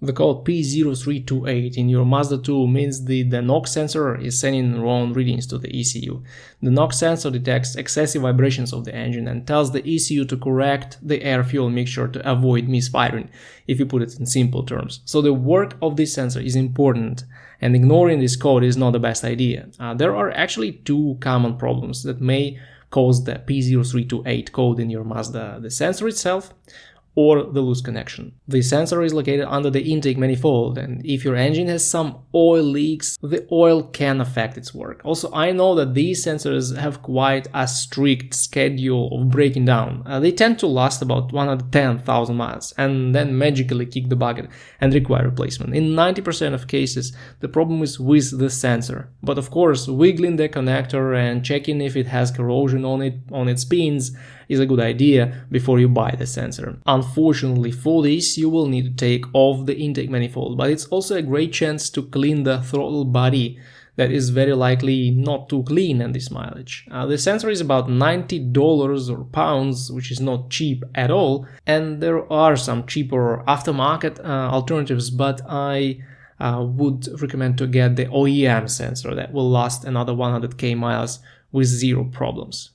The code P0328 in your Mazda 2 means the NOx sensor is sending wrong readings to the ECU. The NOx sensor detects excessive vibrations of the engine and tells the ECU to correct the air-fuel mixture to avoid misfiring, if you put it in simple terms. So the work of this sensor is important, and ignoring this code is not the best idea. There are actually two common problems that may cause the P0328 code in your Mazda: the sensor itself or the loose connection. The sensor is located under the intake manifold, and if your engine has some oil leaks, the oil can affect its work. Also, I know that these sensors have quite a strict schedule of breaking down. They tend to last about 110,000 miles and then magically kick the bucket and require replacement. In 90% of cases, the problem is with the sensor. But of course, wiggling the connector and checking if it has corrosion on its pins is a good idea before you buy the sensor. Unfortunately, for this you will need to take off the intake manifold, but it's also a great chance to clean the throttle body that is very likely not too clean at this mileage. The sensor is about $90 or pounds, which is not cheap at all, and there are some cheaper aftermarket alternatives, but I would recommend to get the OEM sensor that will last another 100k miles with zero problems.